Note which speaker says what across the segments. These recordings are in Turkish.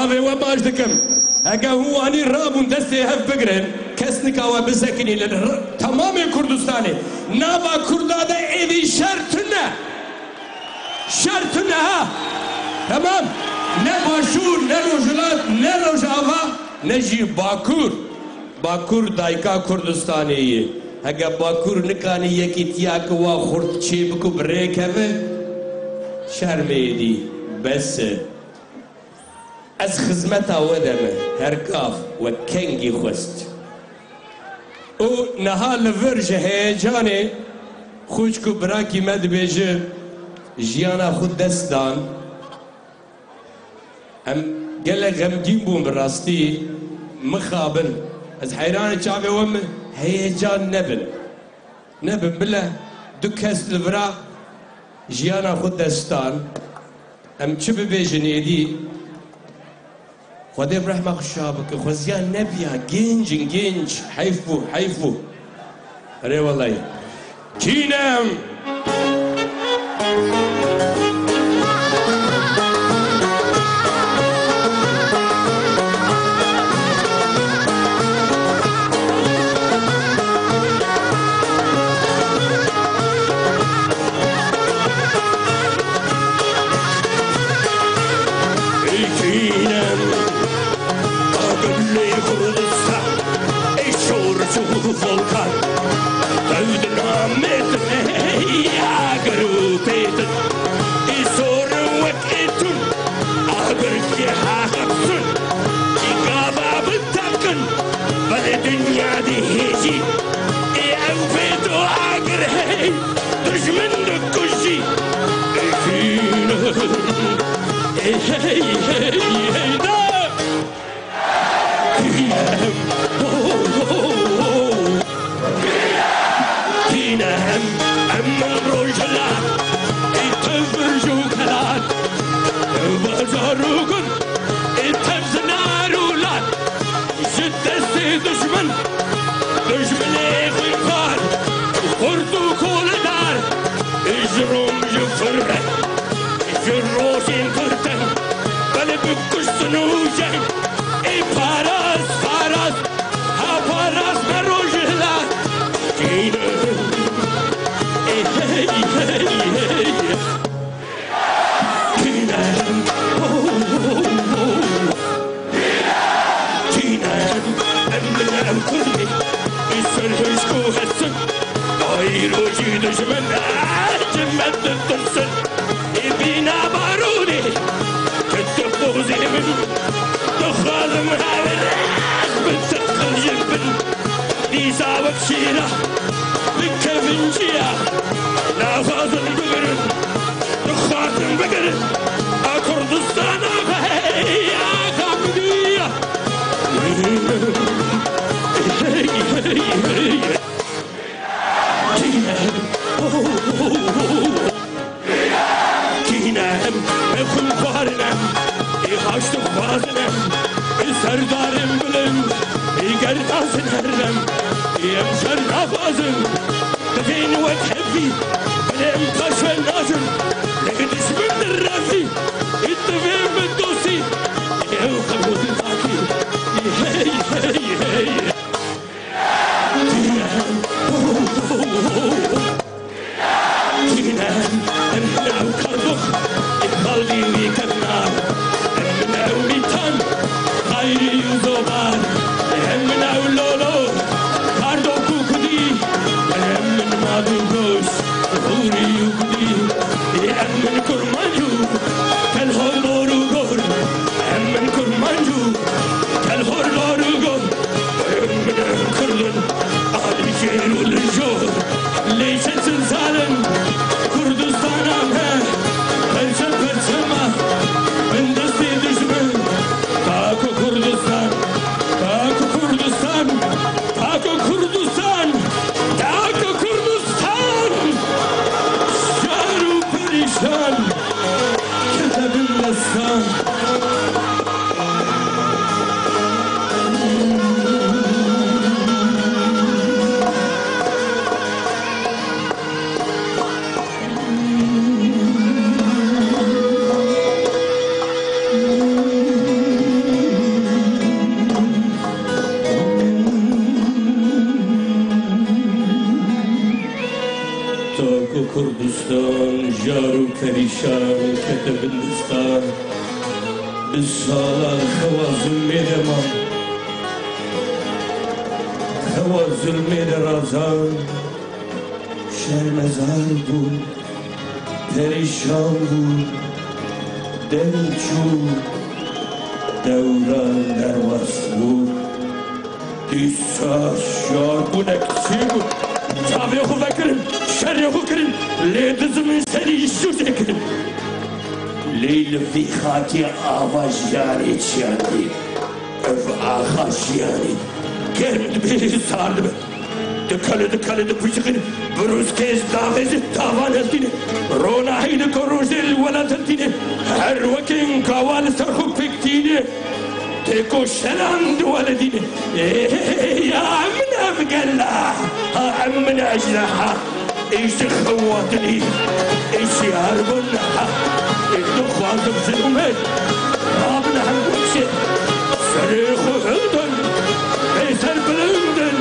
Speaker 1: çavê we baş dikim. Hege hûwanî rabûn destê hev bigirin, kes nikawe bisekinî li tamamê Kurdistanê. Nava Kurda de evî şer tune. Şer tune ha. Tamam. Ne başûr, ne Rojhilat, ne Rojava, ne jî Bakur. Bakur dayka Kurdistanê. Hege Bakur nikanî yekî tiyakê wa xurt çê biku birêk heve, şermê dî. Bes. Ez xizmeta we deme herkaf ve kengî xwest. û niha li vir ji heyecanê xwîş ku birakî me dibêje jiyana xwe dest dan. Em gelek xemgîn bûn bi rastî mixabin. Ez heyranê çavê we min heyecan nebin. Nebin bile du kes li vira jiyana xwe dest dan. Em çi bibêjin êdî خدای برحمه خوشا بکه خوزیان نبیا گنج حیفو اره والله کینم
Speaker 2: volkan Dövdün ahmetine ya garip edin İsorun vakitun ağır ki hakapsın İgababı takın Bale dünyada heci Evvedu ağır hey Düşmünde kuşi Hey da Kinem emman Rojhilat İtevr jukalat Bazarugun İtevzinarulat Şiddesi düşman Düşmane kuyfar Kurdu koledar İcrum jufırre İcroşin kırten Bale büküşsün ucen paras ha paras me Rojhilat Kinem hey Kinem Kinem eminem kurdi İsir hışku hetsin Ayroji düşmen Cimmet dursun İbina baruni Kötü buzimin Duhalım haver Bıtıkıl yıkbın Nisa vakşira Bıkkıvinciya Nafazın bıgırın Dukhatın bıgırın Kurdistan hey Akabdiya Kinem Kinem Kulparinem Haçtık vazinem Serdarım bilim Gertasın herrem Yemşer nafazım Bugün ve tebbi Benim taş ve nazım Lekin ismindir rafi İttifim ve dosi Ev kabul zaki Hey Kinem Kinem Emine karduk İkbalini kennar Emine mitan Hayri yüzobar Emine lolo Kardoku kudi Emine madugos Huri yukdi Emine kurmanju Kel hor loru gor Emine kurmanju Kel hor loru gor Emine kurdun Ali şerul jor Leyşetsin zalim Kurdistan'a he Perçema Bendesti düşman Taku Kurdistan Kurdistan jaru perişan kete Hindistan biz salar hava zulmede man hava zulmede razan şermezar bu perişan bu dençu devran dervas bu disas şar bu neksibu Tabi oku bakırım, şer oku kırım, leydizimin seni işçu çekirim. Leyli fi hati avaş yani çiyani, öf ağaç yani. Gelmedi beni sardı mı? Dıkalı pışıkını, buruz kez davezi tavan ettiğini, ronahini korujel velat ettiğini, her vakin kaval sarhuk pektiğini, تكو شلند ولديني يا عمنا بقلا عمنا اجنحة ايش خواتني ايش يهربنا ايش خواتم سلمت رابنا هنوشي سريخ هندن ايسر بلندن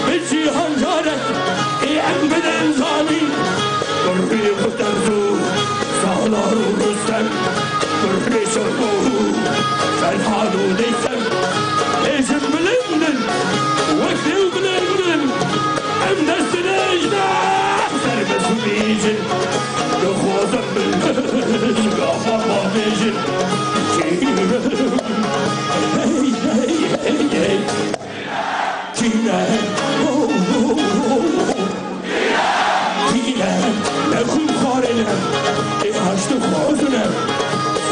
Speaker 2: بيجي هنجارك اي عمنا انزاني قريب ترزو سالار ورستم قريب شربوه فالحالو ليسم ليسم بلندن وكذو بلندن امنا السناجنا سربس بيجن نخوضم بالمجن قافر ما بيجن كينا كينا نخون خارنا احشت خوزنا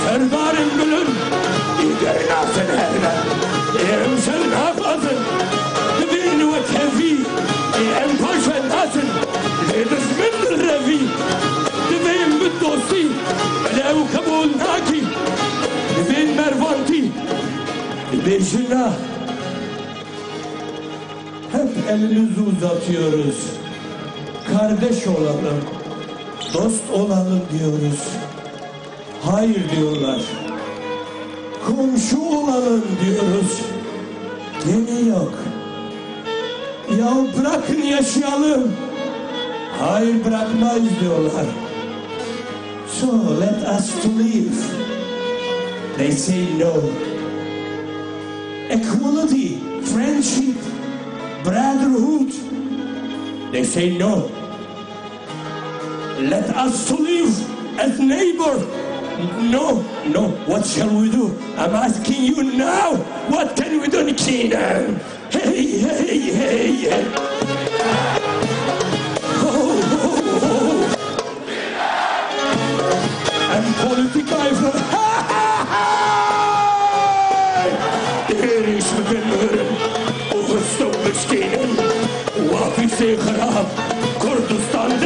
Speaker 2: سردارم بلند ناسن هرنا امشل نافذن بين وكفي ام باشا ناسن ليدس من الرفي بين بالدوسي لو كبول ناكي بين مرفانتي بيجنا hep elimizi uzatıyoruz. Kardeş olalım, dost olalım diyoruz. Hayır diyorlar. Komşu olalım diyoruz. Gene yok. Ya bırakın yaşayalım. Hayır bırakmayız diyorlar. So let us to live. They say no. Equality, friendship, brotherhood. They say no. Let us to live as neighbors. No, no, what shall we do? I'm asking you now, what can we do in Kina? Hey, hey, hey, hey. Oh, oh, oh. And political for Here is McGinnis, Overstone Miskinen, Wafi Se Kharab, Kurdistan.